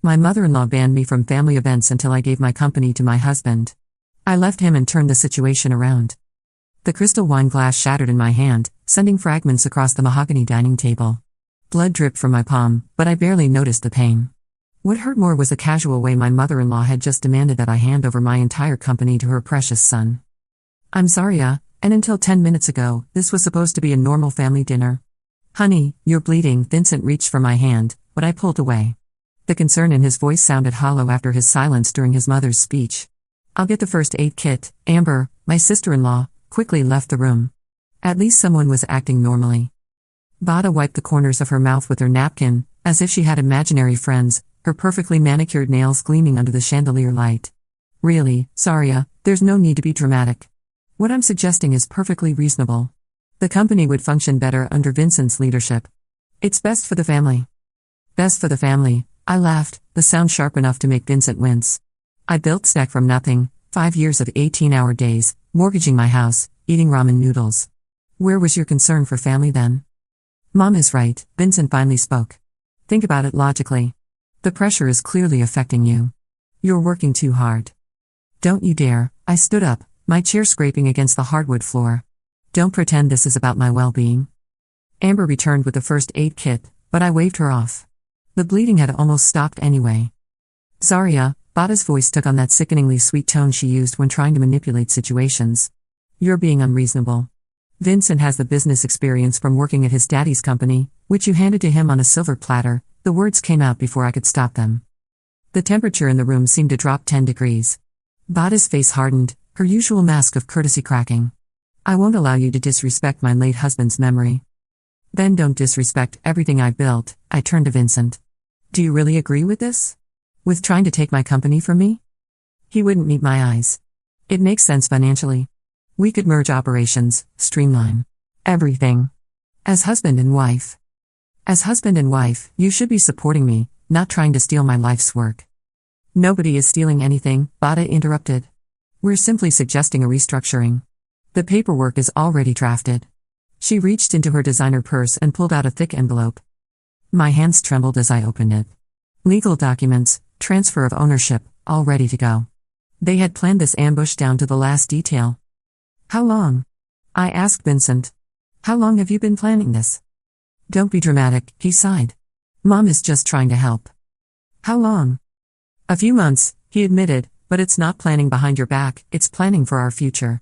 My mother-in-law banned me from family events until I gave my company to my husband. I left him and turned the situation around. The crystal wine glass shattered in my hand, sending fragments across the mahogany dining table. Blood dripped from my palm, but I barely noticed the pain. What hurt more was the casual way my mother-in-law had just demanded that I hand over my entire company to her precious son. I'm sorry, and until 10 minutes ago, this was supposed to be a normal family dinner. Honey, you're bleeding. Vincent reached for my hand, but I pulled away. The concern in his voice sounded hollow after his silence during his mother's speech. I'll get the first aid kit. Amber, my sister-in-law, quickly left the room. At least someone was acting normally. Bada wiped the corners of her mouth with her napkin, as if she had imaginary friends, her perfectly manicured nails gleaming under the chandelier light. Really, Zarya, there's no need to be dramatic. What I'm suggesting is perfectly reasonable. The company would function better under Vincent's leadership. It's best for the family. Best for the family, I laughed, the sound sharp enough to make Vincent wince. I built Snack from nothing, 5 years of 18-hour days, mortgaging my house, eating ramen noodles. Where was your concern for family then? Mom is right, Vincent finally spoke. Think about it logically. The pressure is clearly affecting you. You're working too hard. Don't you dare. I stood up, my chair scraping against the hardwood floor. Don't pretend this is about my well-being. Amber returned with the first aid kit, but I waved her off. The bleeding had almost stopped anyway. Zarya, Bada's voice took on that sickeningly sweet tone she used when trying to manipulate situations. You're being unreasonable. Vincent has the business experience from working at his daddy's company, which you handed to him on a silver platter. The words came out before I could stop them. The temperature in the room seemed to drop 10 degrees. Bada's face hardened, her usual mask of courtesy cracking. I won't allow you to disrespect my late husband's memory. Then don't disrespect everything I've built. I turned to Vincent. Do you really agree with this? With trying to take my company from me? He wouldn't meet my eyes. It makes sense financially. We could merge operations, streamline everything. As husband and wife. As husband and wife, you should be supporting me, not trying to steal my life's work. Nobody is stealing anything, Bada interrupted. We're simply suggesting a restructuring. The paperwork is already drafted. She reached into her designer purse and pulled out a thick envelope. My hands trembled as I opened it. Legal documents, transfer of ownership, all ready to go. They had planned this ambush down to the last detail. How long? I asked Vincent. How long have you been planning this? Don't be dramatic, he sighed. Mom is just trying to help. How long? A few months, he admitted, but it's not planning behind your back, it's planning for our future.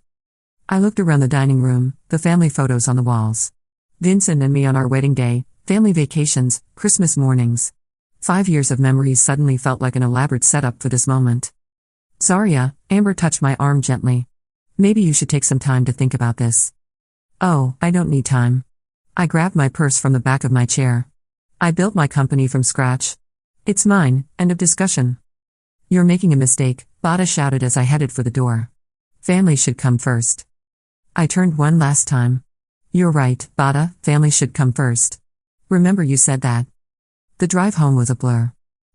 I looked around the dining room, the family photos on the walls. Vincent and me on our wedding day, family vacations, Christmas mornings. 5 years of memories suddenly felt like an elaborate setup for this moment. Zarya, Amber touched my arm gently. Maybe you should take some time to think about this. Oh, I don't need time. I grabbed my purse from the back of my chair. I built my company from scratch. It's mine, end of discussion. You're making a mistake, Bada shouted as I headed for the door. Family should come first. I turned one last time. You're right, Bada, family should come first. Remember you said that. The drive home was a blur.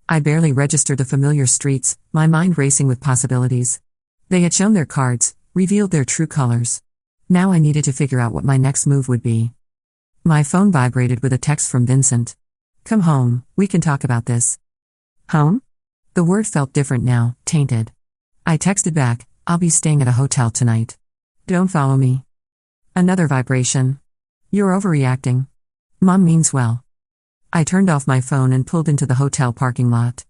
I barely registered the familiar streets, my mind racing with possibilities. They had shown their cards, revealed their true colors. Now I needed to figure out what my next move would be. My phone vibrated with a text from Vincent. Come home, we can talk about this. Home? The word felt different now, tainted. I texted back, I'll be staying at a hotel tonight. Don't follow me. Another vibration. You're overreacting. Mom means well. I turned off my phone and pulled into the hotel parking lot.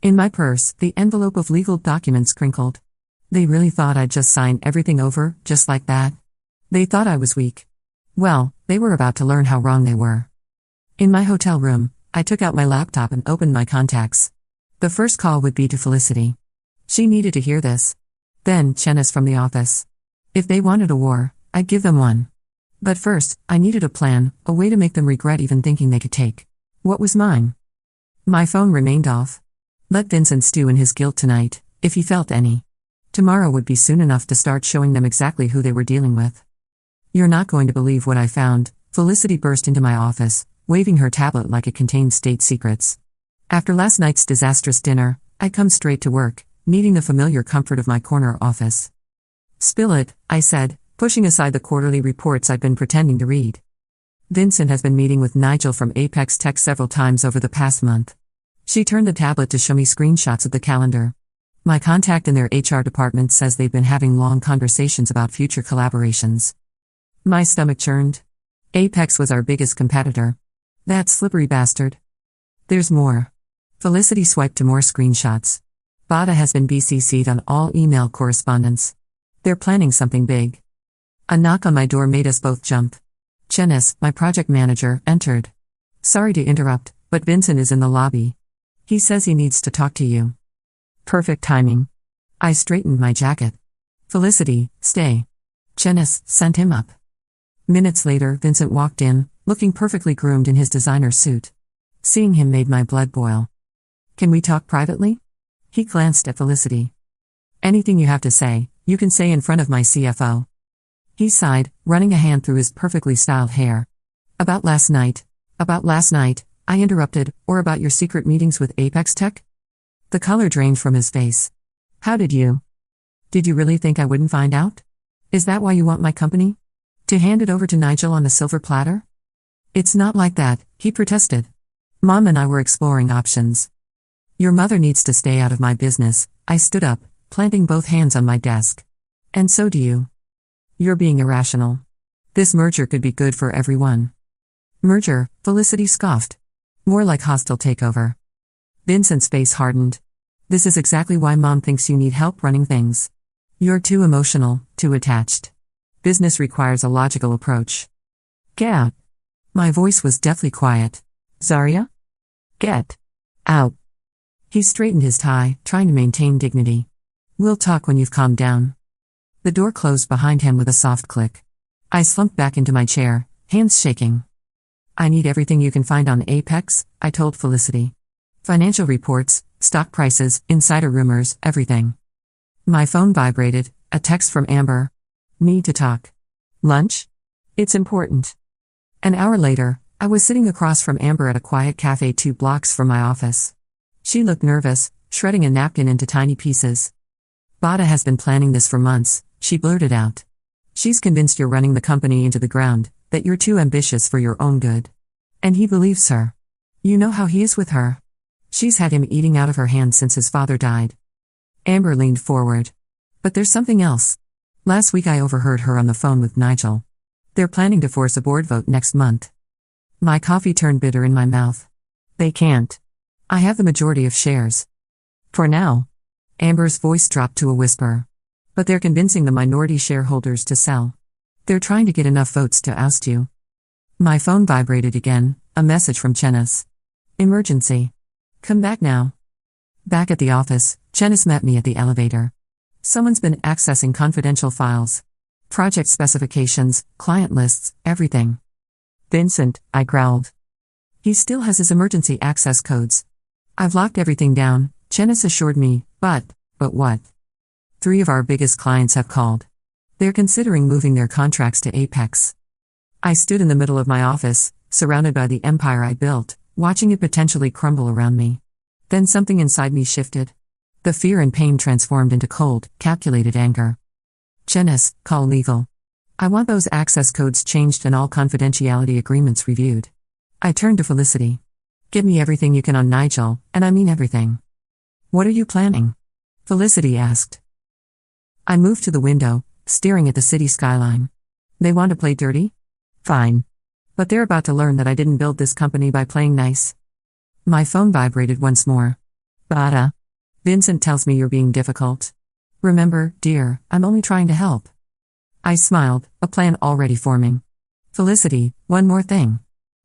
In my purse, the envelope of legal documents crinkled. They really thought I'd just sign everything over, just like that? They thought I was weak. Well, they were about to learn how wrong they were. In my hotel room, I took out my laptop and opened my contacts. The first call would be to Felicity. She needed to hear this. Then, Chenis from the office. If they wanted a war, I'd give them one. But first, I needed a plan, a way to make them regret even thinking they could take what was mine. My phone remained off. Let Vincent stew in his guilt tonight, if he felt any. Tomorrow would be soon enough to start showing them exactly who they were dealing with. You're not going to believe what I found. Felicity burst into my office, waving her tablet like it contained state secrets. After last night's disastrous dinner, I'd come straight to work, needing the familiar comfort of my corner office. Spill it, I said, pushing aside the quarterly reports I'd been pretending to read. Vincent has been meeting with Nigel from Apex Tech several times over the past month. She turned the tablet to show me screenshots of the calendar. My contact in their HR department says they've been having long conversations about future collaborations. My stomach churned. Apex was our biggest competitor. That slippery bastard. There's more. Felicity swiped to more screenshots. Bada has been BCC'd on all email correspondence. They're planning something big. A knock on my door made us both jump. Chenis, my project manager, entered. Sorry to interrupt, but Vincent is in the lobby. He says he needs to talk to you. Perfect timing. I straightened my jacket. Felicity, stay. Chenis, sent him up. Minutes later, Vincent walked in, looking perfectly groomed in his designer suit. Seeing him made my blood boil. Can we talk privately? He glanced at Felicity. Anything you have to say, you can say in front of my CFO. He sighed, running a hand through his perfectly styled hair. About last night, I interrupted, or about your secret meetings with Apex Tech? The color drained from his face. How did you? Did you really think I wouldn't find out? Is that why you want my company? To hand it over to Nigel on a silver platter? It's not like that, he protested. Mom and I were exploring options. Your mother needs to stay out of my business. I stood up, planting both hands on my desk. And so do you. You're being irrational. This merger could be good for everyone. Merger, Felicity scoffed. More like hostile takeover. Vincent's face hardened. This is exactly why Mom thinks you need help running things. You're too emotional, too attached. Business requires a logical approach. Get. My voice was deathly quiet. Zarya? Get. Out. He straightened his tie, trying to maintain dignity. We'll talk when you've calmed down. The door closed behind him with a soft click. I slumped back into my chair, hands shaking. I need everything you can find on Apex, I told Felicity. Financial reports, stock prices, insider rumors, everything. My phone vibrated, a text from Amber. Need to talk. Lunch? It's important. An hour later, I was sitting across from Amber at a quiet cafe 2 blocks from my office. She looked nervous, shredding a napkin into tiny pieces. Bada has been planning this for months, she blurted out. She's convinced you're running the company into the ground, that you're too ambitious for your own good. And he believes her. You know how he is with her. She's had him eating out of her hand since his father died. Amber leaned forward. But there's something else. Last week I overheard her on the phone with Nigel. They're planning to force a board vote next month. My coffee turned bitter in my mouth. They can't. I have the majority of shares. For now. Amber's voice dropped to a whisper. But they're convincing the minority shareholders to sell. They're trying to get enough votes to oust you. My phone vibrated again, a message from Chenis. Emergency. Come back now. Back at the office, Chenis met me at the elevator. Someone's been accessing confidential files. Project specifications, client lists, everything. Vincent, I growled. He still has his emergency access codes. I've locked everything down, Chenis assured me, but what? 3 of our biggest clients have called. They're considering moving their contracts to Apex. I stood in the middle of my office, surrounded by the empire I built, watching it potentially crumble around me. Then something inside me shifted. The fear and pain transformed into cold, calculated anger. Chenis, call legal. I want those access codes changed and all confidentiality agreements reviewed. I turned to Felicity. Give me everything you can on Nigel, and I mean everything. What are you planning? Felicity asked. I moved to the window, staring at the city skyline. They want to play dirty? Fine. But they're about to learn that I didn't build this company by playing nice. My phone vibrated once more. Bada. Vincent tells me you're being difficult. Remember, dear, I'm only trying to help. I smiled, a plan already forming. Felicity, one more thing.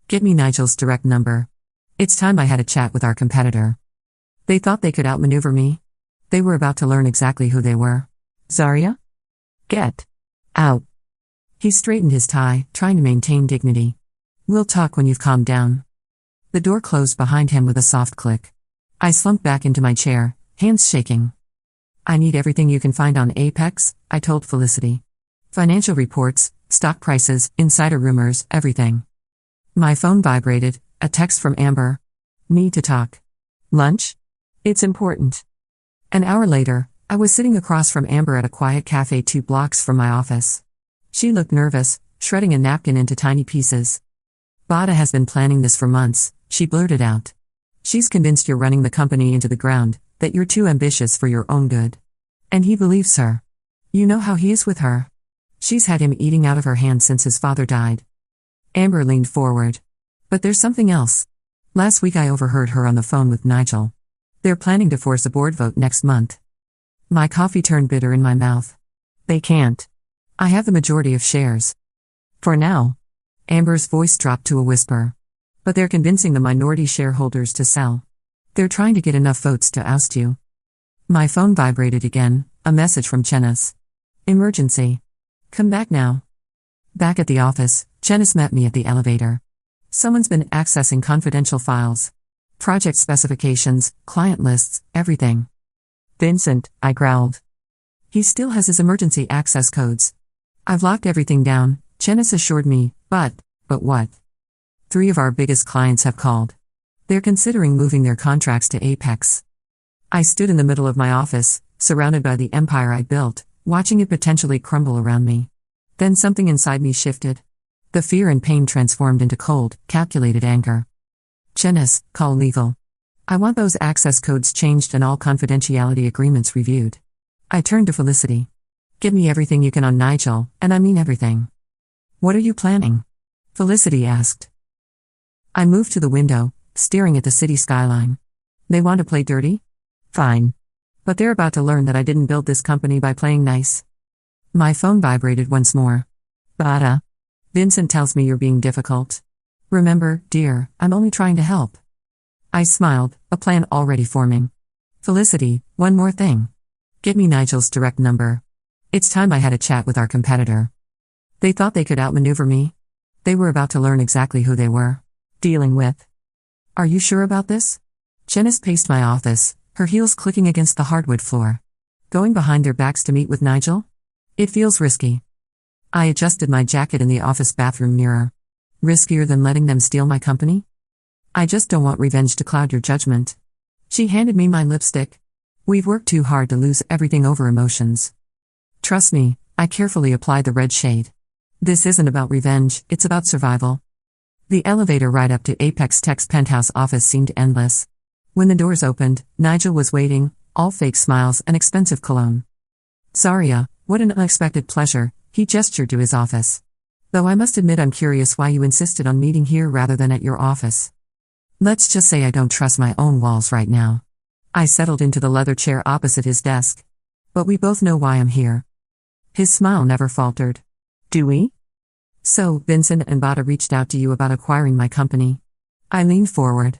Get me Nigel's direct number. It's time I had a chat with our competitor. They thought they could outmaneuver me. They were about to learn exactly who they were. Zarya? Get. Out. He straightened his tie, trying to maintain dignity. We'll talk when you've calmed down. The door closed behind him with a soft click. I slumped back into my chair, hands shaking. I need everything you can find on Apex, I told Felicity. Financial reports, stock prices, insider rumors, everything. My phone vibrated, a text from Amber. Need to talk. Lunch? It's important. An hour later, I was sitting across from Amber at a quiet cafe 2 blocks from my office. She looked nervous, shredding a napkin into tiny pieces. Bada has been planning this for months, she blurted out. She's convinced you're running the company into the ground, that you're too ambitious for your own good. And he believes her. You know how he is with her. She's had him eating out of her hand since his father died. Amber leaned forward. But there's something else. Last week I overheard her on the phone with Nigel. They're planning to force a board vote next month. My coffee turned bitter in my mouth. They can't. I have the majority of shares. For now. Amber's voice dropped to a whisper. But they're convincing the minority shareholders to sell. They're trying to get enough votes to oust you. My phone vibrated again, a message from Chenis. Emergency. Come back now. Back at the office, Chenis met me at the elevator. Someone's been accessing confidential files. Project specifications, client lists, everything. Vincent, I growled. He still has his emergency access codes. I've locked everything down, Chenis assured me, but what? 3 of our biggest clients have called. They're considering moving their contracts to Apex. I stood in the middle of my office, surrounded by the empire I built, watching it potentially crumble around me. Then something inside me shifted. The fear and pain transformed into cold, calculated anger. Chenis, call legal. I want those access codes changed and all confidentiality agreements reviewed. I turned to Felicity. Give me everything you can on Nigel, and I mean everything. What are you planning? Felicity asked. I moved to the window, staring at the city skyline. They want to play dirty? Fine. But they're about to learn that I didn't build this company by playing nice. My phone vibrated once more. Bada. Vincent tells me you're being difficult. Remember, dear, I'm only trying to help. I smiled, a plan already forming. Felicity, one more thing. Get me Nigel's direct number. It's time I had a chat with our competitor. They thought they could outmaneuver me. They were about to learn exactly who they were dealing with. Are you sure about this? Chenis paced my office, her heels clicking against the hardwood floor. Going behind their backs to meet with Nigel? It feels risky. I adjusted my jacket in the office bathroom mirror. Riskier than letting them steal my company? I just don't want revenge to cloud your judgment. She handed me my lipstick. We've worked too hard to lose everything over emotions. Trust me, I carefully applied the red shade. This isn't about revenge, it's about survival. The elevator ride up to Apex Tech's penthouse office seemed endless. When the doors opened, Nigel was waiting, all fake smiles and expensive cologne. Zarya, what an unexpected pleasure, he gestured to his office. Though I must admit I'm curious why you insisted on meeting here rather than at your office. Let's just say I don't trust my own walls right now. I settled into the leather chair opposite his desk. But we both know why I'm here. His smile never faltered. Do we? So, Vincent and Bada reached out to you about acquiring my company. I leaned forward.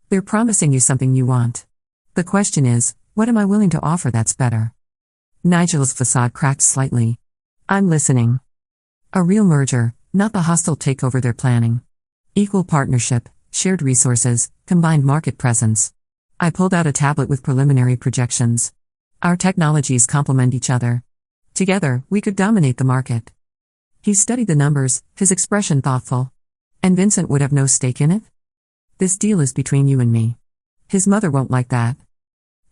They're promising you something you want. The question is, what am I willing to offer that's better? Nigel's facade cracked slightly. I'm listening. A real merger, not the hostile takeover they're planning. Equal partnership, shared resources, combined market presence. I pulled out a tablet with preliminary projections. Our technologies complement each other. Together, we could dominate the market. He studied the numbers, his expression thoughtful. And Vincent would have no stake in it? This deal is between you and me. His mother won't like that.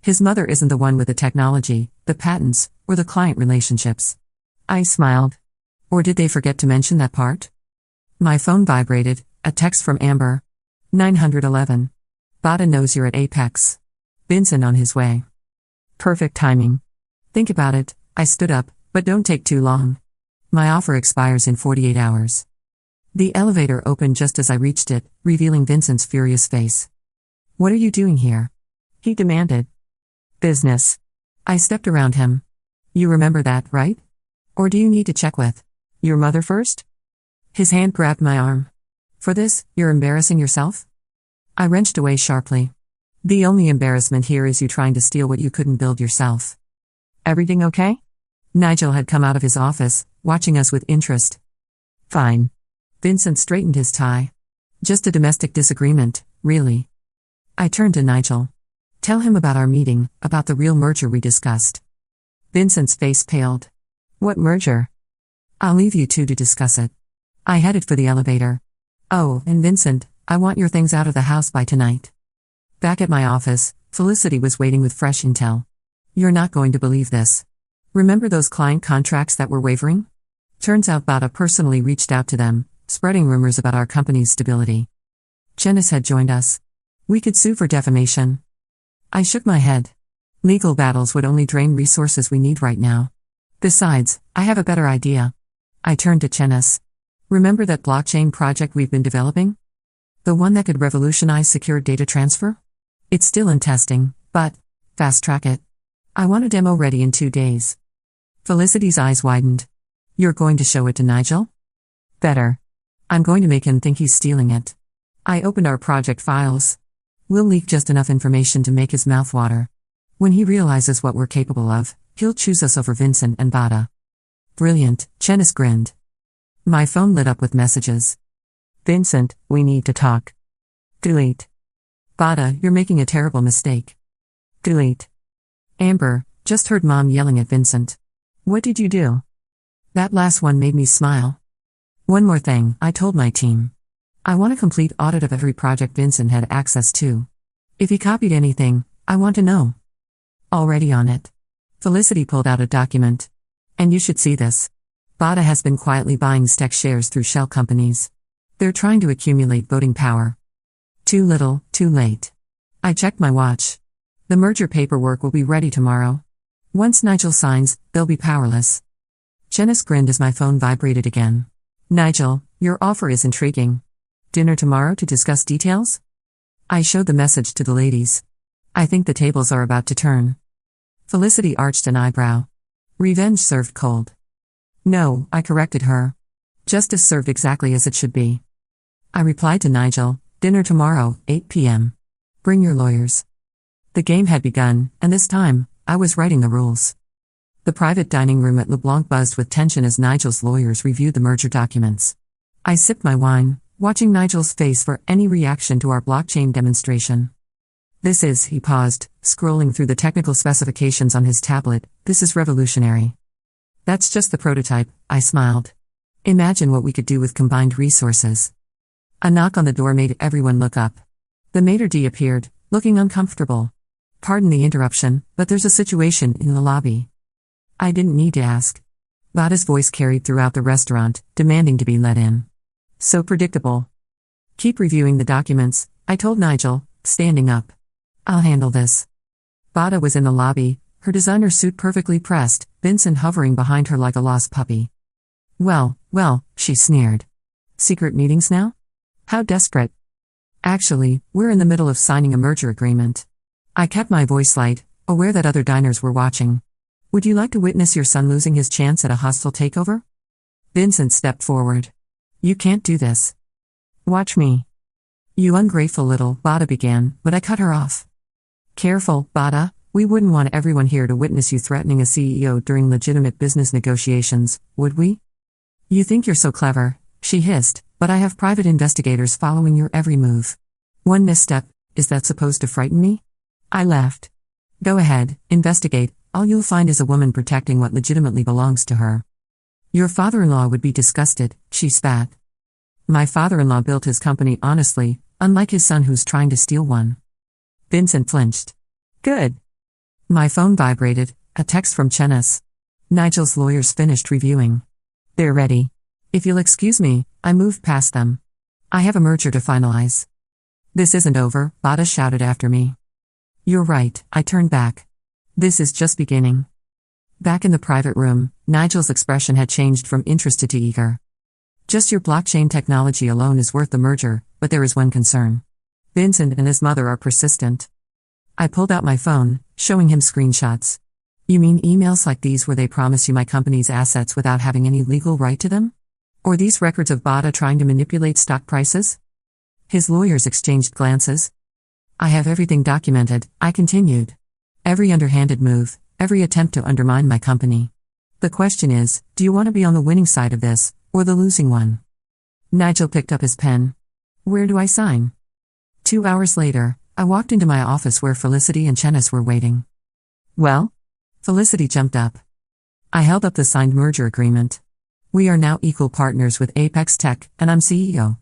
His mother isn't the one with the technology, the patents, or the client relationships. I smiled. Or did they forget to mention that part? My phone vibrated, a text from Amber. 911. Bada knows you're at Apex. Vincent on his way. Perfect timing. Think about it, I stood up, but don't take too long. My offer expires in 48 hours. The elevator opened just as I reached it, revealing Vincent's furious face. What are you doing here? He demanded. Business. I stepped around him. You remember that, right? Or do you need to check with your mother first? His hand grabbed my arm. For this, you're embarrassing yourself? I wrenched away sharply. The only embarrassment here is you trying to steal what you couldn't build yourself. Everything okay? Nigel had come out of his office, watching us with interest. Fine. Vincent straightened his tie. Just a domestic disagreement, really. I turned to Nigel. Tell him about our meeting, about the real merger we discussed. Vincent's face paled. What merger? I'll leave you two to discuss it. I headed for the elevator. Oh, and Vincent, I want your things out of the house by tonight. Back at my office, Felicity was waiting with fresh intel. You're not going to believe this. Remember those client contracts that were wavering? Turns out Bada personally reached out to them, spreading rumors about our company's stability. Chenis had joined us. We could sue for defamation. I shook my head. Legal battles would only drain resources we need right now. Besides, I have a better idea. I turned to Chenis. Remember that blockchain project we've been developing? The one that could revolutionize secure data transfer? It's still in testing, but fast track it. I want a demo ready in 2 days. Felicity's eyes widened. You're going to show it to Nigel? Better. I'm going to make him think he's stealing it. I opened our project files. We'll leak just enough information to make his mouth water. When he realizes what we're capable of, he'll choose us over Vincent and Bada. Brilliant, Chenis grinned. My phone lit up with messages. Vincent, we need to talk. Delete. Bada, you're making a terrible mistake. Delete. Amber, just heard Mom yelling at Vincent. What did you do? That last one made me smile. One more thing, I told my team. I want a complete audit of every project Vincent had access to. If he copied anything, I want to know. Already on it. Felicity pulled out a document. And you should see this. Bada has been quietly buying Stex shares through shell companies. They're trying to accumulate voting power. Too little, too late. I checked my watch. The merger paperwork will be ready tomorrow. Once Nigel signs, they'll be powerless. Chenis grinned as my phone vibrated again. Nigel, your offer is intriguing. Dinner tomorrow to discuss details? I showed the message to the ladies. I think the tables are about to turn. Felicity arched an eyebrow. Revenge served cold. No, I corrected her. Justice served exactly as it should be. I replied to Nigel, dinner tomorrow, 8 p.m. Bring your lawyers. The game had begun, and this time, I was writing the rules. The private dining room at LeBlanc buzzed with tension as Nigel's lawyers reviewed the merger documents. I sipped my wine, watching Nigel's face for any reaction to our blockchain demonstration. This is, he paused, scrolling through the technical specifications on his tablet, this is revolutionary. That's just the prototype, I smiled. Imagine what we could do with combined resources. A knock on the door made everyone look up. The maitre d' appeared, looking uncomfortable. Pardon the interruption, but there's a situation in the lobby. I didn't need to ask. Bada's voice carried throughout the restaurant, demanding to be let in. So predictable. Keep reviewing the documents, I told Nigel, standing up. I'll handle this. Bada was in the lobby, her designer suit perfectly pressed, Vincent hovering behind her like a lost puppy. Well, she sneered. Secret meetings now? How desperate. Actually, we're in the middle of signing a merger agreement. I kept my voice light, aware that other diners were watching. Would you like to witness your son losing his chance at a hostile takeover? Vincent stepped forward. You can't do this. Watch me. You ungrateful little, Bada began, but I cut her off. Careful, Bada, we wouldn't want everyone here to witness you threatening a CEO during legitimate business negotiations, would we? You think you're so clever, she hissed, but I have private investigators following your every move. One misstep, is that supposed to frighten me? I laughed. Go ahead, investigate, all you'll find is a woman protecting what legitimately belongs to her. Your father-in-law would be disgusted, she spat. My father-in-law built his company honestly, unlike his son who's trying to steal one. Vincent flinched. Good. My phone vibrated, a text from Chenis. Nigel's lawyers finished reviewing. They're ready. If you'll excuse me, I moved past them. I have a merger to finalize. This isn't over, Bada shouted after me. You're right, I turned back. This is just beginning. Back in the private room, Nigel's expression had changed from interested to eager. Just your blockchain technology alone is worth the merger, but there is one concern. Vincent and his mother are persistent. I pulled out my phone, showing him screenshots. You mean emails like these where they promise you my company's assets without having any legal right to them? Or these records of Bada trying to manipulate stock prices? His lawyers exchanged glances. I have everything documented, I continued. Every underhanded move, every attempt to undermine my company. The question is, do you want to be on the winning side of this, or the losing one? Nigel picked up his pen. Where do I sign? 2 hours later, I walked into my office where Felicity and Chenis were waiting. Well? Felicity jumped up. I held up the signed merger agreement. We are now equal partners with Apex Tech, and I'm CEO.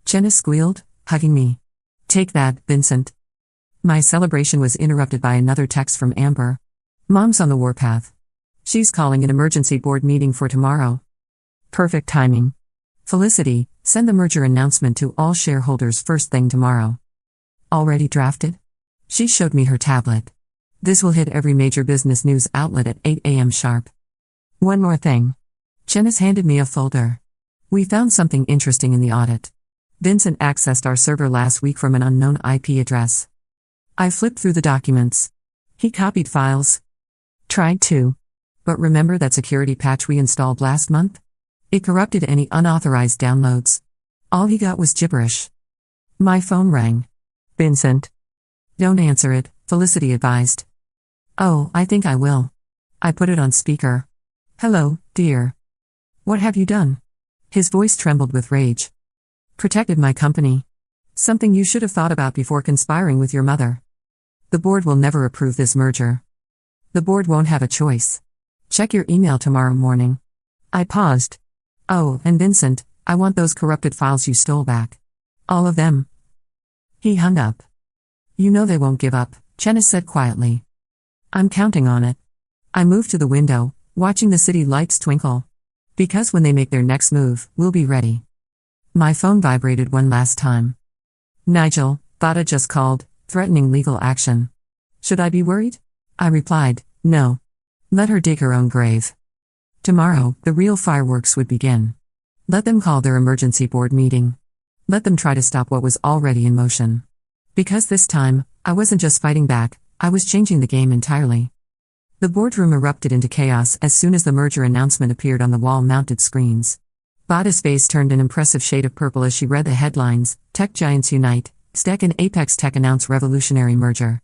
Chenis squealed, hugging me. Take that, Vincent. My celebration was interrupted by another text from Amber. Mom's on the warpath. She's calling an emergency board meeting for tomorrow. Perfect timing. Felicity, send the merger announcement to all shareholders first thing tomorrow. Already drafted? She showed me her tablet. This will hit every major business news outlet at 8 a.m. sharp. One more thing. Chenis handed me a folder. We found something interesting in the audit. Vincent accessed our server last week from an unknown IP address. I flipped through the documents. He copied files. Tried to. But remember that security patch we installed last month? It corrupted any unauthorized downloads. All he got was gibberish. My phone rang. Vincent. Don't answer it, Felicity advised. Oh, I think I will. I put it on speaker. Hello, dear. What have you done? His voice trembled with rage. Protected my company. Something you should have thought about before conspiring with your mother. The board will never approve this merger. The board won't have a choice. Check your email tomorrow morning. I paused. Oh, and Vincent, I want those corrupted files you stole back. All of them. He hung up. You know they won't give up, Chenis said quietly. I'm counting on it. I moved to the window, watching the city lights twinkle. Because when they make their next move, we'll be ready. My phone vibrated one last time. Nigel, Vada just called, threatening legal action. Should I be worried? I replied, no. Let her dig her own grave. Tomorrow, the real fireworks would begin. Let them call their emergency board meeting. Let them try to stop what was already in motion. Because this time, I wasn't just fighting back, I was changing the game entirely. The boardroom erupted into chaos as soon as the merger announcement appeared on the wall-mounted screens. Vada's face turned an impressive shade of purple as she read the headlines: Tech Giants Unite, Stack and Apex Tech announce revolutionary merger.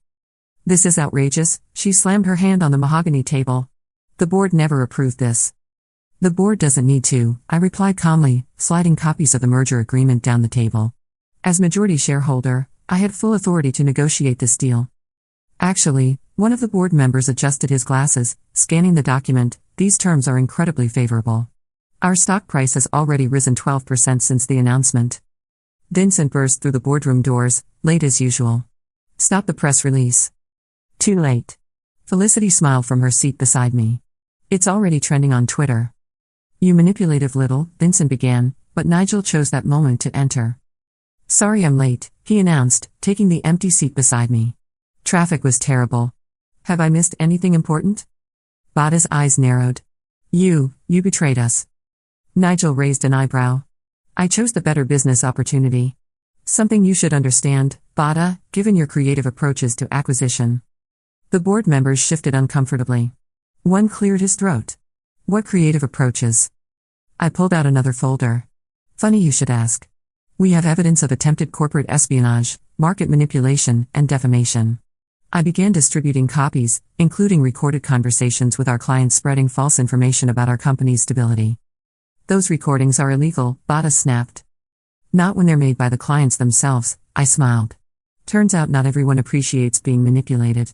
This is outrageous, she slammed her hand on the mahogany table. The board never approved this. The board doesn't need to, I replied calmly, sliding copies of the merger agreement down the table. As majority shareholder, I had full authority to negotiate this deal. Actually, one of the board members adjusted his glasses, scanning the document. These terms are incredibly favorable. Our stock price has already risen 12% since the announcement. Vincent burst through the boardroom doors, late as usual. Stop the press release. Too late. Felicity smiled from her seat beside me. It's already trending on Twitter. You manipulative little, Vincent began, but Nigel chose that moment to enter. Sorry I'm late, he announced, taking the empty seat beside me. Traffic was terrible. Have I missed anything important? Vada's eyes narrowed. You betrayed us. Nigel raised an eyebrow. I chose the better business opportunity. Something you should understand, Vada, given your creative approaches to acquisition. The board members shifted uncomfortably. One cleared his throat. What creative approaches? I pulled out another folder. Funny you should ask. We have evidence of attempted corporate espionage, market manipulation, and defamation. I began distributing copies, including recorded conversations with our clients spreading false information about our company's stability. Those recordings are illegal, Vada snapped. Not when they're made by the clients themselves, I smiled. Turns out not everyone appreciates being manipulated.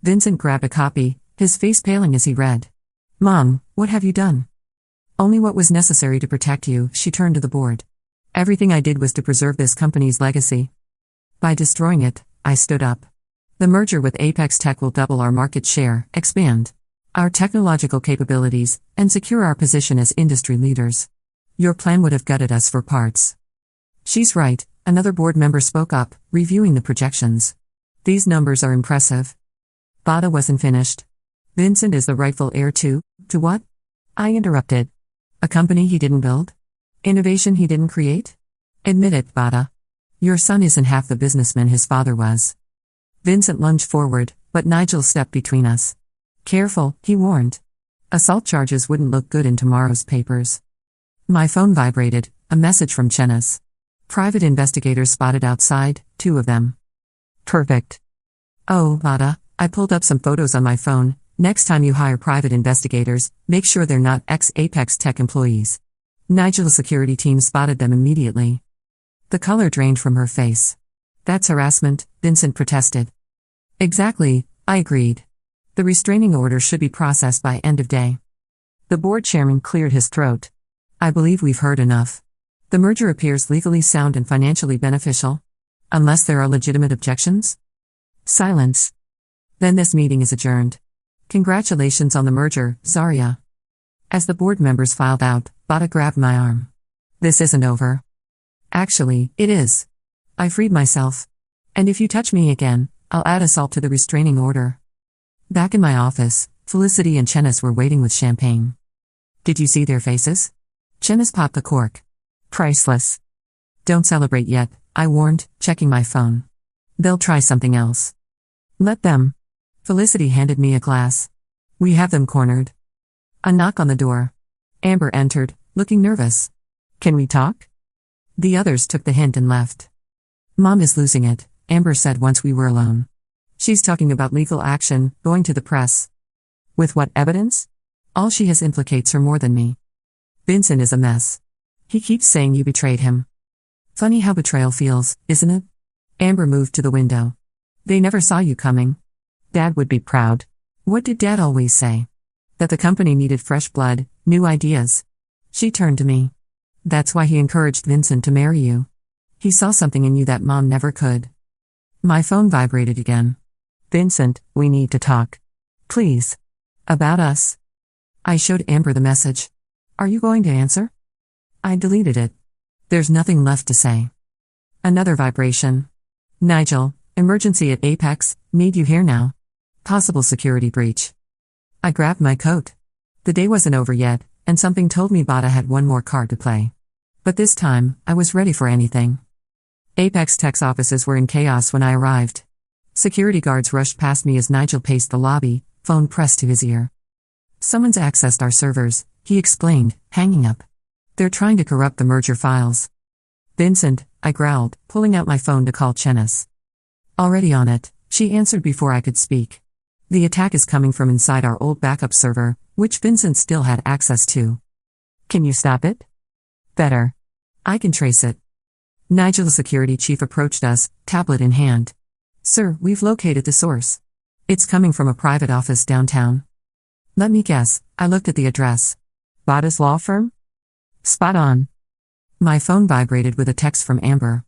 Vincent grabbed a copy, his face paling as he read. Mom, what have you done? Only what was necessary to protect you, she turned to the board. Everything I did was to preserve this company's legacy. By destroying it, I stood up. The merger with Apex Tech will double our market share, expand our technological capabilities, and secure our position as industry leaders. Your plan would have gutted us for parts. She's right, another board member spoke up, reviewing the projections. These numbers are impressive. Vada wasn't finished. Vincent is the rightful heir to what? I interrupted. A company he didn't build? Innovation he didn't create? Admit it, Vada. Your son isn't half the businessman his father was. Vincent lunged forward, but Nigel stepped between us. Careful, he warned. Assault charges wouldn't look good in tomorrow's papers. My phone vibrated, a message from Chenis. Private investigators spotted outside, 2 of them. Perfect. Oh, Vada, I pulled up some photos on my phone. Next time you hire private investigators, make sure they're not ex-Apex Tech employees. Nigel's security team spotted them immediately. The color drained from her face. That's harassment, Vincent protested. Exactly, I agreed. The restraining order should be processed by end of day. The board chairman cleared his throat. I believe we've heard enough. The merger appears legally sound and financially beneficial. Unless there are legitimate objections? Silence. Then this meeting is adjourned. Congratulations on the merger, Zarya. As the board members filed out, Vada grabbed my arm. This isn't over. Actually, it is. I freed myself. And if you touch me again, I'll add assault to the restraining order. Back in my office, Felicity and Chenis were waiting with champagne. Did you see their faces? Chenis popped the cork. Priceless. Don't celebrate yet, I warned, checking my phone. They'll try something else. Let them. Felicity handed me a glass. We have them cornered. A knock on the door. Amber entered, looking nervous. Can we talk? The others took the hint and left. Mom is losing it, Amber said once we were alone. She's talking about legal action, going to the press. With what evidence? All she has implicates her more than me. Vincent is a mess. He keeps saying you betrayed him. Funny how betrayal feels, isn't it? Amber moved to the window. They never saw you coming. Dad would be proud. What did Dad always say? That the company needed fresh blood, new ideas. She turned to me. That's why he encouraged Vincent to marry you. He saw something in you that Mom never could. My phone vibrated again. Vincent, we need to talk. Please. About us. I showed Amber the message. Are you going to answer? I deleted it. There's nothing left to say. Another vibration. Nigel, emergency at Apex, need you here now. Possible security breach. I grabbed my coat. The day wasn't over yet, and something told me Bada had one more card to play. But this time, I was ready for anything. Apex Tech's offices were in chaos when I arrived. Security guards rushed past me as Nigel paced the lobby, phone pressed to his ear. Someone's accessed our servers, he explained, hanging up. They're trying to corrupt the merger files. Vincent, I growled, pulling out my phone to call Chenis. Already on it, she answered before I could speak. The attack is coming from inside our old backup server, which Vincent still had access to. Can you stop it? Better. I can trace it. Nigel, the security chief, approached us, tablet in hand. Sir, we've located the source. It's coming from a private office downtown. Let me guess, I looked at the address. Bada's law firm? Spot on. My phone vibrated with a text from Amber.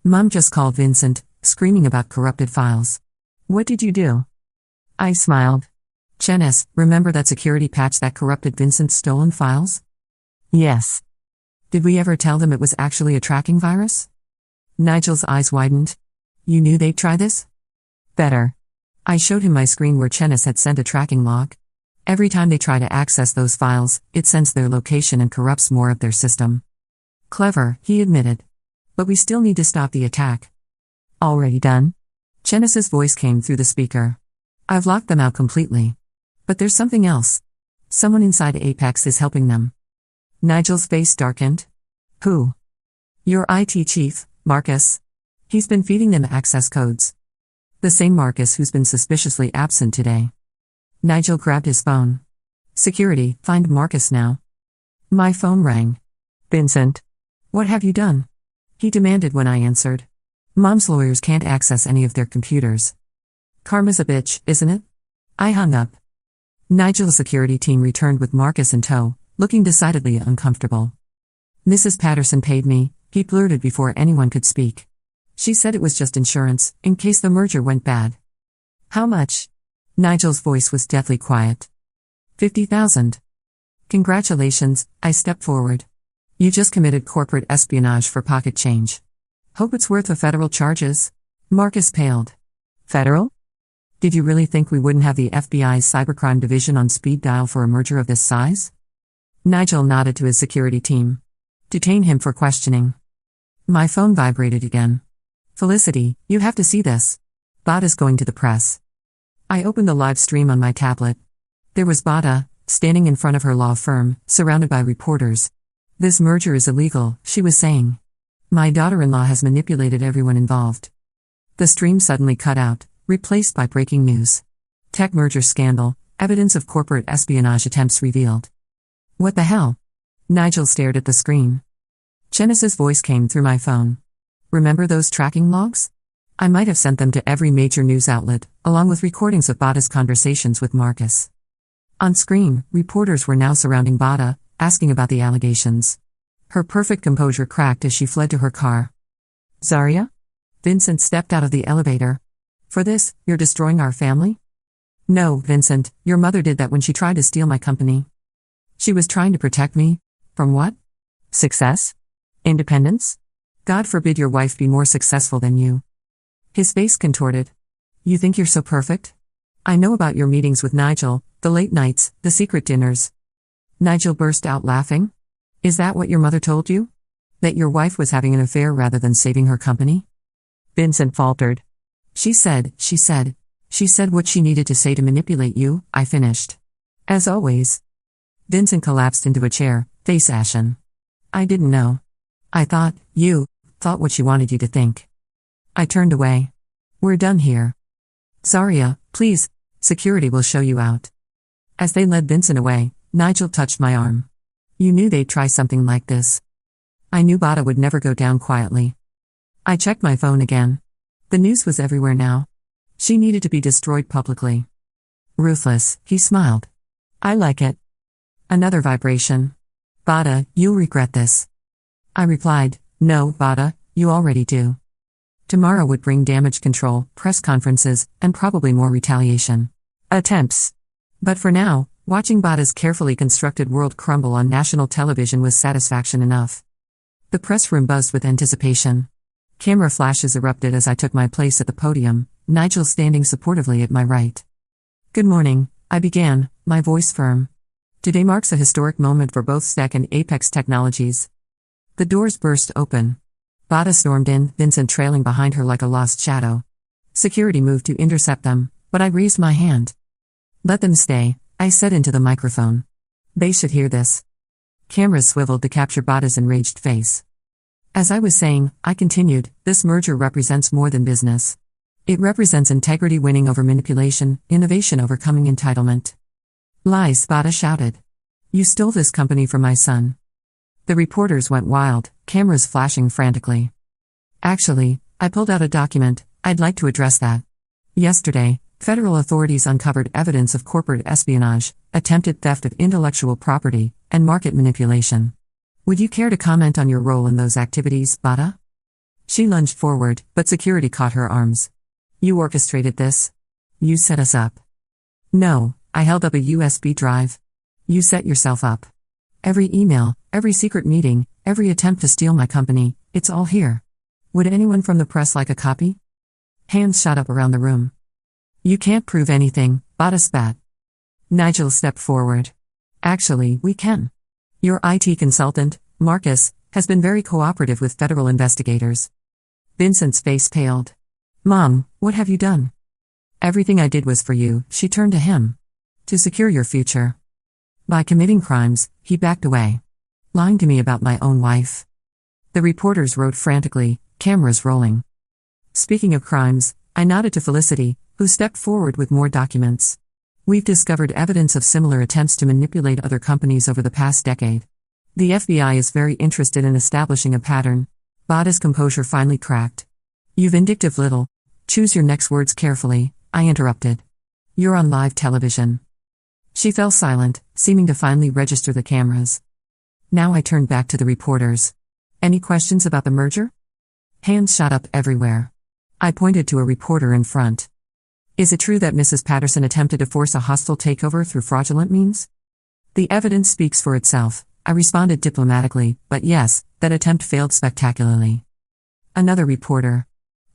Mom just called Vincent, screaming about corrupted files. What did you do? I smiled. Chenis, remember that security patch that corrupted Vincent's stolen files? Yes. Did we ever tell them it was actually a tracking virus? Nigel's eyes widened. You knew they'd try this? Better. I showed him my screen where Chenis had sent a tracking log. Every time they try to access those files, it sends their location and corrupts more of their system. Clever, he admitted. But we still need to stop the attack. Already done? Chenis's voice came through the speaker. I've locked them out completely. But there's something else. Someone inside Apex is helping them. Nigel's face darkened. Who? Your IT chief, Marcus. He's been feeding them access codes. The same Marcus who's been suspiciously absent today. Nigel grabbed his phone. Security, find Marcus now. My phone rang. Vincent. What have you done? He demanded when I answered. Mom's lawyers can't access any of their computers. Karma's a bitch, isn't it? I hung up. Nigel's security team returned with Marcus in tow, looking decidedly uncomfortable. Mrs. Patterson paid me, he blurted before anyone could speak. She said it was just insurance, in case the merger went bad. How much? Nigel's voice was deathly quiet. 50,000. Congratulations, I stepped forward. You just committed corporate espionage for pocket change. Hope it's worth the federal charges. Marcus paled. Federal? Did you really think we wouldn't have the FBI's cybercrime division on speed dial for a merger of this size? Nigel nodded to his security team. Detain him for questioning. My phone vibrated again. Felicity, you have to see this. Bada's going to the press. I opened the live stream on my tablet. There was Bada, standing in front of her law firm, surrounded by reporters. This merger is illegal, she was saying. My daughter-in-law has manipulated everyone involved. The stream suddenly cut out, replaced by breaking news. Tech merger scandal, evidence of corporate espionage attempts revealed. What the hell? Nigel stared at the screen. Chenis's voice came through my phone. Remember those tracking logs? I might have sent them to every major news outlet, along with recordings of Bada's conversations with Marcus. On screen, reporters were now surrounding Bada, asking about the allegations. Her perfect composure cracked as she fled to her car. Zarya? Vincent stepped out of the elevator. For this, you're destroying our family? No, Vincent, your mother did that when she tried to steal my company. She was trying to protect me? From what? Success? Independence? God forbid your wife be more successful than you. His face contorted. You think you're so perfect? I know about your meetings with Nigel, the late nights, the secret dinners. Nigel burst out laughing. Is that what your mother told you? That your wife was having an affair rather than saving her company? Vincent faltered. She said what she needed to say to manipulate you, I finished. As always. Vincent collapsed into a chair, face ashen. I didn't know. I thought what she wanted you to think. I turned away. We're done here. Zarya, please, security will show you out. As they led Vincent away, Nigel touched my arm. You knew they'd try something like this. I knew Bada would never go down quietly. I checked my phone again. The news was everywhere now. She needed to be destroyed publicly. Ruthless, he smiled. I like it. Another vibration. Bada, you'll regret this. I replied, no, Bada, you already do. Tomorrow would bring damage control, press conferences, and probably more retaliation attempts. But for now, watching Bada's carefully constructed world crumble on national television was satisfaction enough. The press room buzzed with anticipation. Camera flashes erupted as I took my place at the podium, Nigel standing supportively at my right. Good morning, I began, my voice firm. Today marks a historic moment for both STEC and Apex Technologies. The doors burst open. Bada stormed in, Vincent trailing behind her like a lost shadow. Security moved to intercept them, but I raised my hand. Let them stay, I said into the microphone. They should hear this. Cameras swiveled to capture Bada's enraged face. As I was saying, I continued, this merger represents more than business. It represents integrity winning over manipulation, innovation overcoming entitlement. Lies, Bada shouted. You stole this company from my son. The reporters went wild, cameras flashing frantically. Actually, I pulled out a document, I'd like to address that. Yesterday, federal authorities uncovered evidence of corporate espionage, attempted theft of intellectual property, and market manipulation. Would you care to comment on your role in those activities, Bada? She lunged forward, but security caught her arms. You orchestrated this? You set us up. No, I held up a USB drive. You set yourself up. Every email, every secret meeting, every attempt to steal my company, it's all here. Would anyone from the press like a copy? Hands shot up around the room. You can't prove anything, Bada spat. Nigel stepped forward. Actually, we can. Your IT consultant, Marcus, has been very cooperative with federal investigators. Vincent's face paled. Mom, what have you done? Everything I did was for you, she turned to him. To secure your future. By committing crimes, he backed away. Lying to me about my own wife. The reporters wrote frantically, cameras rolling. Speaking of crimes, I nodded to Felicity, who stepped forward with more documents. We've discovered evidence of similar attempts to manipulate other companies over the past decade. The FBI is very interested in establishing a pattern. Bada's composure finally cracked. You vindictive little. Choose your next words carefully, I interrupted. You're on live television. She fell silent, seeming to finally register the cameras. Now I turned back to the reporters. Any questions about the merger? Hands shot up everywhere. I pointed to a reporter in front. Is it true that Mrs. Patterson attempted to force a hostile takeover through fraudulent means? The evidence speaks for itself, I responded diplomatically, but yes, that attempt failed spectacularly. Another reporter.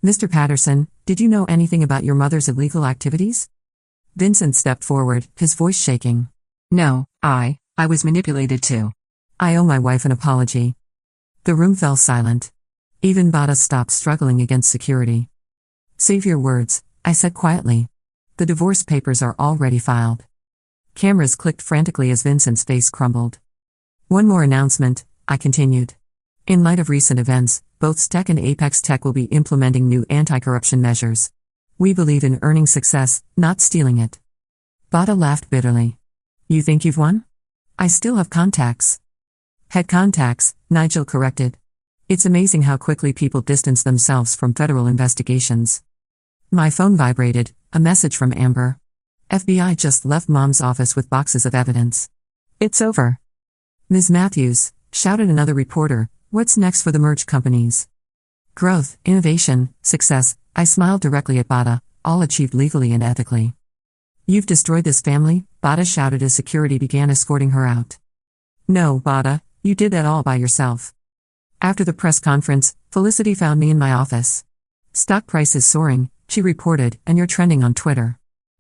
Mr. Patterson, did you know anything about your mother's illegal activities? Vincent stepped forward, his voice shaking. No, I was manipulated too. I owe my wife an apology. The room fell silent. Even Bada stopped struggling against security. Save your words, I said quietly. The divorce papers are already filed. Cameras clicked frantically as Vincent's face crumbled. One more announcement, I continued. In light of recent events, both STEC and Apex Tech will be implementing new anti-corruption measures. We believe in earning success, not stealing it. Bada laughed bitterly. You think you've won? I still have contacts. Had contacts, Nigel corrected. It's amazing how quickly people distance themselves from federal investigations. My phone vibrated, a message from Amber. FBI just left Mom's office with boxes of evidence. It's over. Ms. Matthews, shouted another reporter, what's next for the merged companies? Growth, innovation, success, I smiled directly at Bada, all achieved legally and ethically. You've destroyed this family, Bada shouted as security began escorting her out. No, Bada, you did that all by yourself. After the press conference, Felicity found me in my office. Stock price is soaring, she reported, and you're trending on Twitter.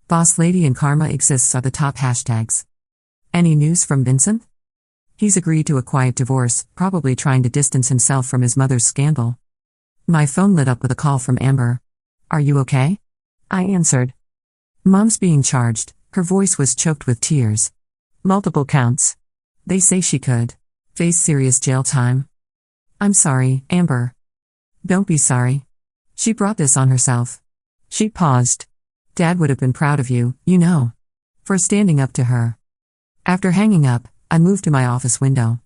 Boss lady and karma exists are the top hashtags. Any news from Vincent? He's agreed to a quiet divorce, probably trying to distance himself from his mother's scandal. My phone lit up with a call from Amber. Are you okay? I answered. Mom's being charged. Her voice was choked with tears. Multiple counts. They say she could face serious jail time. I'm sorry, Amber. Don't be sorry. She brought this on herself. She paused. Dad would have been proud of you, you know, for standing up to her. After hanging up, I moved to my office window.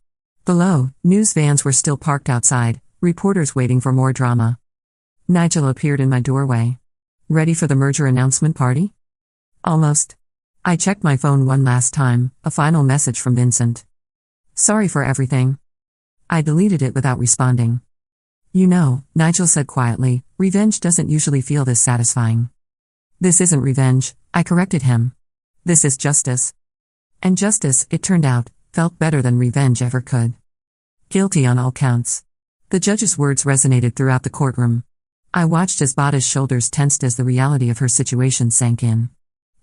Below, news vans were still parked outside, reporters waiting for more drama. Nigel appeared in my doorway. Ready for the merger announcement party? Almost. I checked my phone one last time, a final message from Vincent. Sorry for everything. I deleted it without responding. You know, Nigel said quietly, revenge doesn't usually feel this satisfying. This isn't revenge, I corrected him. This is justice. And justice, it turned out, felt better than revenge ever could. Guilty on all counts. The judge's words resonated throughout the courtroom. I watched as Bada's shoulders tensed as the reality of her situation sank in.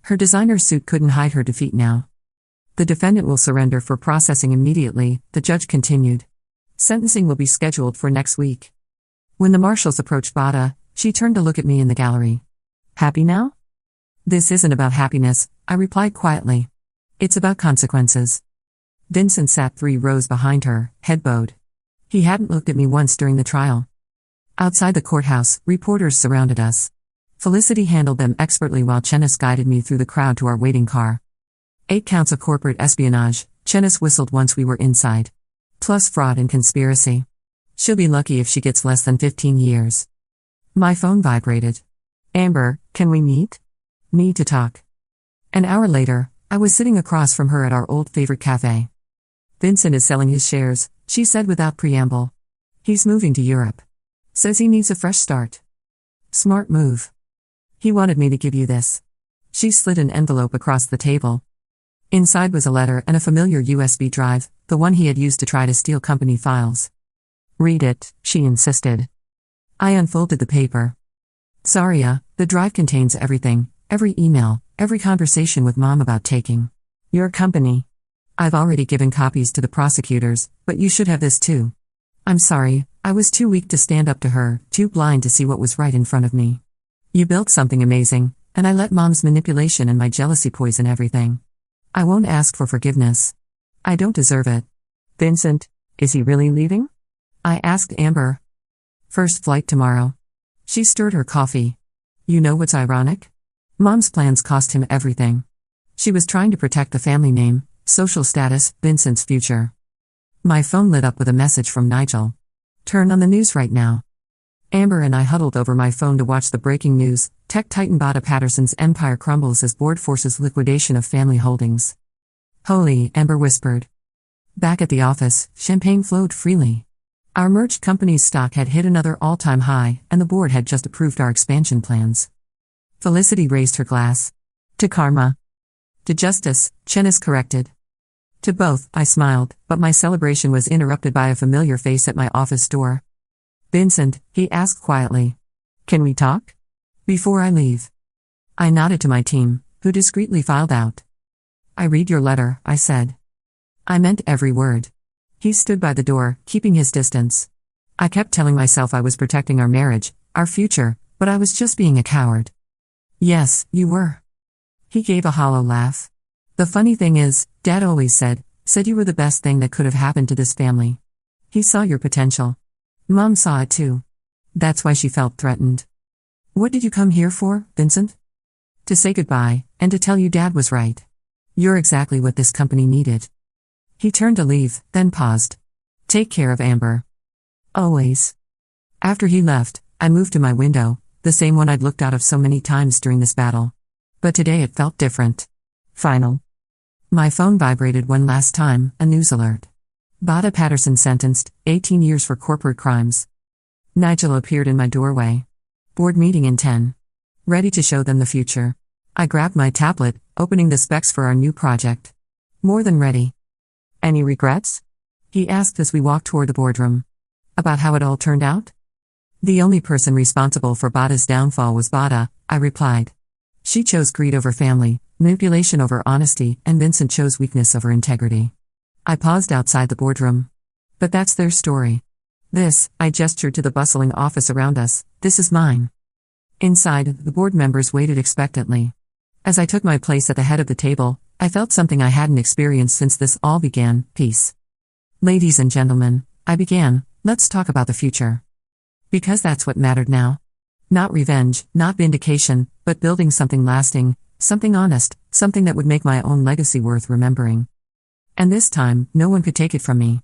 Her designer suit couldn't hide her defeat now. The defendant will surrender for processing immediately, the judge continued. Sentencing will be scheduled for next week. When the marshals approached Bada, she turned to look at me in the gallery. Happy now? This isn't about happiness, I replied quietly. It's about consequences. Vincent sat 3 rows behind her, head bowed. He hadn't looked at me once during the trial. Outside the courthouse, reporters surrounded us. Felicity handled them expertly while Chenis guided me through the crowd to our waiting car. 8 counts of corporate espionage, Chenis whistled once we were inside. Plus fraud and conspiracy. She'll be lucky if she gets less than 15 years. My phone vibrated. Amber, can we meet? Need to talk. An hour later, I was sitting across from her at our old favorite cafe. Vincent is selling his shares, she said without preamble. He's moving to Europe. Says he needs a fresh start. Smart move. He wanted me to give you this. She slid an envelope across the table. Inside was a letter and a familiar USB drive, the one he had used to try to steal company files. Read it, she insisted. I unfolded the paper. Saria, the drive contains everything, every email, every conversation with Mom about taking your company. I've already given copies to the prosecutors, but you should have this too. I'm sorry, I was too weak to stand up to her, too blind to see what was right in front of me. You built something amazing, and I let Mom's manipulation and my jealousy poison everything. I won't ask for forgiveness. I don't deserve it. Vincent, is he really leaving? I asked Amber. First flight tomorrow. She stirred her coffee. You know what's ironic? Mom's plans cost him everything. She was trying to protect the family name, social status, Vincent's future. My phone lit up with a message from Nigel. Turn on the news right now. Amber and I huddled over my phone to watch the breaking news. Tech titan Bada Patterson's empire crumbles as board forces liquidation of family holdings. Holy, Amber whispered. Back at the office, champagne flowed freely. Our merged company's stock had hit another all-time high, and the board had just approved our expansion plans. Felicity raised her glass. To karma. To justice, Chenis corrected. To both, I smiled, but my celebration was interrupted by a familiar face at my office door. Vincent, he asked quietly. Can we talk? Before I leave. I nodded to my team, who discreetly filed out. I read your letter, I said. I meant every word. He stood by the door, keeping his distance. I kept telling myself I was protecting our marriage, our future, but I was just being a coward. Yes, you were. He gave a hollow laugh. The funny thing is, Dad always said you were the best thing that could have happened to this family. He saw your potential. Mom saw it too. That's why she felt threatened. What did you come here for, Vincent? To say goodbye, and to tell you Dad was right. You're exactly what this company needed. He turned to leave, then paused. Take care of Amber. Always. After he left, I moved to my window, the same one I'd looked out of so many times during this battle. But today it felt different. Final. My phone vibrated one last time, a news alert. Bada Patterson sentenced, 18 years for corporate crimes. Nigel appeared in my doorway. Board meeting in 10. Ready to show them the future. I grabbed my tablet, opening the specs for our new project. More than ready. Any regrets? He asked as we walked toward the boardroom. About how it all turned out? The only person responsible for Bada's downfall was Bada, I replied. She chose greed over family, manipulation over honesty, and Vincent chose weakness over integrity. I paused outside the boardroom. But that's their story. This, I gestured to the bustling office around us, this is mine. Inside, the board members waited expectantly. As I took my place at the head of the table, I felt something I hadn't experienced since this all began, peace. Ladies and gentlemen, I began, let's talk about the future. Because that's what mattered now. Not revenge, not vindication, but building something lasting, something honest, something that would make my own legacy worth remembering. And this time, no one could take it from me.